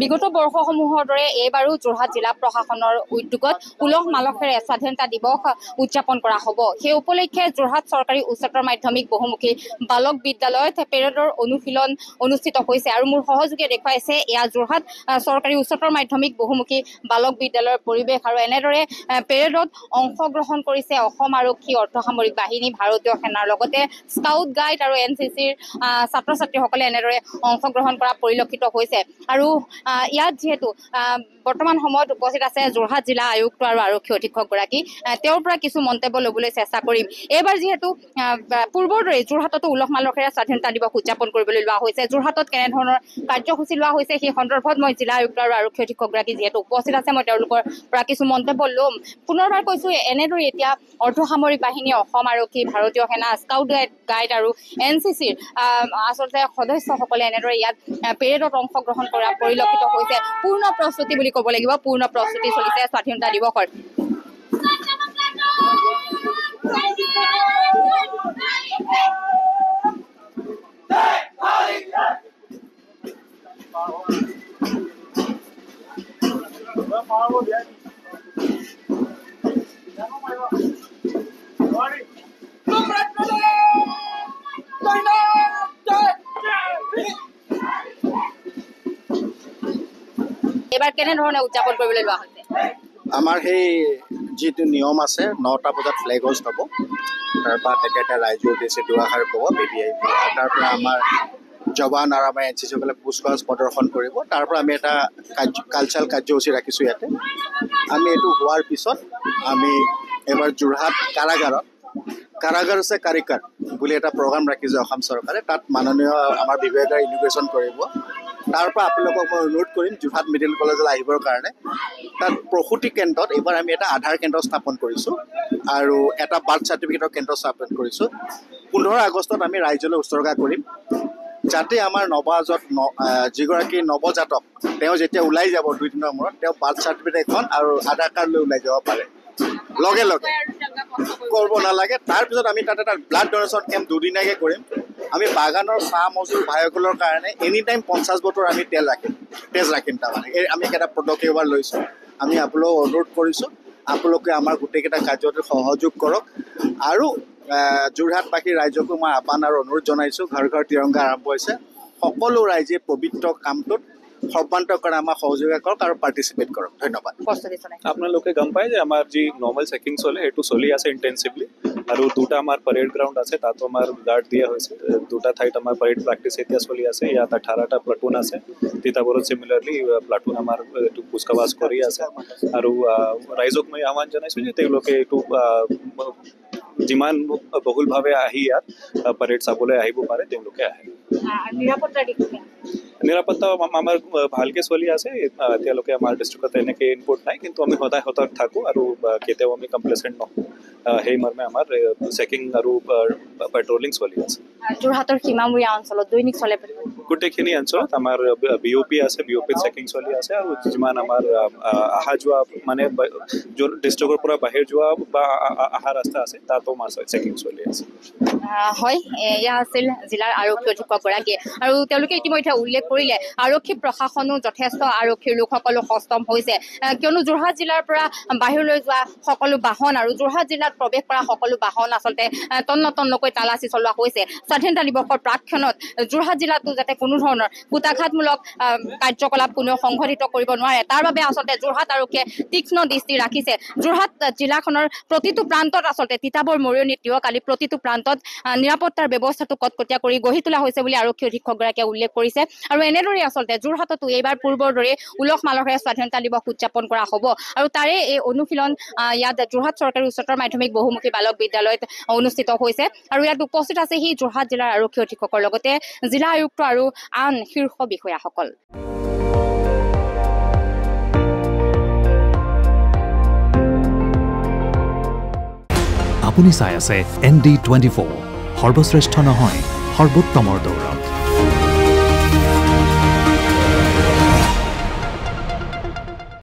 বিগত বৰ্ষসমূহৰ দৰে এইবাৰো যোৰহাট জিলা প্ৰশাসনৰ উদ্যোগত উলহ মালহেৰে স্বাধীনতা দিৱস উদযাপন কৰা হ'ব। সেই উপলক্ষে যোৰহাট চৰকাৰী উচ্চতৰ মাধ্যমিক বহুমুখী বালক বিদ্যালয়ত পেৰেডৰ অনুশীলন অনুষ্ঠিত হৈছে আৰু মোৰ সহযোগীয়ে দেখুৱাইছে এয়া যোৰহাট চৰকাৰী উচ্চতৰ মাধ্যমিক বহুমুখী বালক বিদ্যালয়ৰ পৰিৱেশ আৰু এনেদৰে পেৰেডত অংশগ্ৰহণ কৰিছে অসম আৰক্ষী, অৰ্ধসামৰিক বাহিনী, ভাৰতীয় সেনাৰ লগতে স্কাউট গাইড আৰু NCCৰ ছাত্ৰ ছাত্ৰীসকলে এনেদৰে অংশগ্ৰহণ কৰা পৰিলক্ষিত হৈছে। আৰু ইয়াত যিহেতু বৰ্তমান সময়ত উপস্থিত আছে যোৰহাট জিলা আয়ুক্ত আৰু আৰক্ষী অধীক্ষকগৰাকী, তেওঁৰ পৰা কিছু মন্তব্য ল'বলৈ চেষ্টা কৰিম। এইবাৰ যিহেতু পূৰ্বৰ দৰে যোৰহাটতো উলহ মালহেৰে স্বাধীনতা দিৱস উদযাপন কৰিবলৈ লোৱা হৈছে, যোৰহাটত কেনেধৰণৰ কাৰ্যসূচী লোৱা হৈছে সেই সন্দৰ্ভত মই জিলা আয়ুক্ত আৰু আৰক্ষী অধীক্ষকগৰাকী যিহেতু উপস্থিত আছে, মই তেওঁলোকৰ পৰা কিছু মন্তব্য ল'ম। পুনৰবাৰ কৈছোঁ, এনেদৰে এতিয়া অৰ্ধসামৰিক বাহিনী, অসম আৰক্ষী, ভাৰতীয় সেনা, স্কাউট গাইড আৰু NCCৰ আচলতে সদস্যসকলে এনেদৰে ইয়াত পেৰেডত অংশগ্ৰহণ কৰা পৰিলক্ষিত হৈছে। পূৰ্ণ প্ৰস্তুতি বুলি ক'ব লাগিব, পূৰ্ণ প্ৰস্তুতি চলিছে স্বাধীনতা দিৱসৰ। এবাৰ কেনেধৰণে উদযাপন কৰিবলৈ লোৱা হৈছে? আমাৰ সেই যিটো নিয়ম আছে 9টা বজাত ফ্লেগ হোষ্ট হ'ব, তাৰপৰা তেখেতে ৰাইজৰ উদ্দেশ্যে দুআষাৰ ক'ব, তাৰপৰা আমাৰ জৱান আৰু আমাৰ NCCসকলে কুচকাৱাজ প্ৰদৰ্শন কৰিব। তাৰ পৰা আমি এটা কালচাৰেল কাৰ্যসূচী ৰাখিছোঁ ইয়াতে। আমি এইটো হোৱাৰ পিছত আমি এবাৰ যোৰহাট কাৰাগাৰ আছে কাৰিকাৰ বুলি এটা প্ৰগ্ৰাম ৰাখিছে অসম চৰকাৰে, তাত মাননীয় আমাৰ বিবেকে ইনোগ্ৰেশ্যন কৰিব। তাৰ পৰা আপোনালোকক মই অনুৰোধ কৰিম যোৰহাট মিডিল কলেজলৈ আহিবৰ কাৰণে। তাত প্ৰসূতি কেন্দ্ৰত এইবাৰ আমি এটা আধাৰ কেন্দ্ৰ স্থাপন কৰিছোঁ আৰু এটা বাৰ্থ চাৰ্টিফিকেটৰ কেন্দ্ৰ স্থাপন কৰিছোঁ। 15 আগষ্টত আমি ৰাইজলৈ উৎসৰ্গা কৰিম, যাতে আমাৰ যিগৰাকী নৱজাতক তেওঁ যেতিয়া ওলাই যাব 2 দিনৰ মূৰত, তেওঁ বাৰ্থ চাৰ্টিফিকেট এখন আৰু আধাৰ কাৰ্ড লৈ ওলাই যাব পাৰে, লগে লগে কৰিব নালাগে। তাৰপিছত আমি তাত এটা ব্লাড ডনেশ্যন কেম্প 2 দিনীয়াকৈ কৰিম। আমি বাগানৰ চাহ মজুৰ ভাইসকলৰ কাৰণে এনি টাইম 50 বটল আমি তেজ ৰাখিম। তাৰমানে আমি এটা পদক্ষেপ এবাৰ লৈছোঁ। আমি আপোনালোকক অনুৰোধ কৰিছোঁ, আপোনালোকে আমাৰ গোটেইকেইটা কাৰ্যত সহযোগ কৰক। আৰু যোৰহাটবাসী ৰাইজকো মই আহ্বান আৰু অনুৰোধ জনাইছোঁ, ঘৰ ঘৰ তিৰংগা আৰম্ভ হৈছে, সকলো ৰাইজে পবিত্ৰ কামটোত সৰ্বান্তক কৰে আমাক সহযোগিতা কৰক আৰু পাৰ্টিচিপেট কৰক। ধন্যবাদ। আপোনালোকে গম পায় যে আমাৰ যি নৰ্মেল চেকিং চলে সেইটো চলি আছে ইণ্টেনচিভলি, আৰু 2টা আমাৰ পৰেড গ্ৰাউণ্ড আছে, তাতো আমাৰ গাৰ্ড দিয়া হৈছে। 2টা ঠাইত আমাৰ পৰেড প্ৰেক্টিছ এতিয়া চলি আছে। ইয়াত 18টা প্লাটুন আছে। তিতাবৰত চিমিলাৰলি প্লাটুন আমাৰ এইটো কুচকাৱাজ কৰি আছে। আৰু ৰাইজক মই আহ্বান জনাইছোঁ যে তেওঁলোকে এইটো যিমান বহুলভাৱে আহি ইয়াত পৰেড চাবলৈ আহিব পাৰে, তেওঁলোকে আহে। নিৰাপত্তা আমাৰ ভালকৈ চলি আছে। এতিয়ালৈকে আমাৰ ডিষ্ট্ৰিক্টত এনেকৈ ইনপুট নাই, কিন্তু আমি সদায় সতৰ্ক থাকোঁ আৰু কেতিয়াও আমি কমপ্লেচেণ্ট নহওঁ। সেই মৰ্মে আমাৰ চেকিং আৰু পেট্ৰলিং চলি আছে। যোৰহাটৰ সীমামূৰীয়া অঞ্চলত দৈনিক চলে গোটেইখিনি অঞ্চলত আমাৰ BOP আছে, BOPত চেকিং চলি আছে। আৰু যিমান আমাৰ অহা যোৱা মানে ডিষ্ট্ৰিক্টৰ পৰা বাহিৰ যোৱা বা অহা ৰাস্তা আছে, তাতো আমাৰ চেকিং চলি আছে। হয়, এয়া আছিল জিলাৰ আৰক্ষী অধীক্ষকগৰাকীয়ে। আৰু তেওঁলোকে ইতিমধ্যে উল্লেখ কৰিলে আৰক্ষী প্ৰশাসনো যথেষ্ট আৰক্ষীৰ লোকসকলো সষ্টম হৈছে, কিয়নো যোৰহাট জিলাৰ পৰা বাহিৰলৈ যোৱা সকলো বাহন আৰু যোৰহাট জিলাত প্ৰৱেশ কৰা সকলো বাহন আচলতে তন্নকৈ তালাচী চলোৱা হৈছে। স্বাধীনতা দিৱসৰ প্ৰাক্ষণত যোৰহাট জিলাতো যাতে কোনো ধৰণৰ কুটাঘাতমূলক কাৰ্যকলাপ কোনেও সংঘটিত কৰিব নোৱাৰে, তাৰ বাবে আচলতে যোৰহাট আৰক্ষীয়ে তীক্ষ্ণ দৃষ্টি ৰাখিছে। যোৰহাট জিলাখনৰ প্ৰতিটো প্ৰান্তত আচলতে তিতাবৰ মৰিয়নিত কালি প্ৰতিটো প্ৰান্তত নিৰাপত্তাৰ ব্যৱস্থাটো কটকটীয়া কৰি গঢ়ি তোলা হৈছে বুলি আৰক্ষী অধীক্ষকগৰাকীয়ে উল্লেখ কৰিছে। আৰু এনেদৰেই আচলতে যোৰহাটতো এইবাৰ পূৰ্বৰ দৰে উলহ মালহেৰে স্বাধীনতা দিৱস উদযাপন কৰা হ'ব। আৰু তাৰে এই অনুশীলন ইয়াত যোৰহাট চৰকাৰী উচ্চতৰ মাধ্যমিক বহুমুখী বালক বিদ্যালয়ত অনুষ্ঠিত হৈছে। আৰু ইয়াত উপস্থিত আছে সি যোৰহাট জিলাৰ আৰক্ষী অধীক্ষকৰ লগতে জিলা আয়ুক্ত আৰু আন শীৰ্ষ বিষয়াসকল। আপুনি চাই আছে ND24, সৰ্বশ্ৰেষ্ঠ নহয় সৰ্বোত্তমৰ দৌৰ।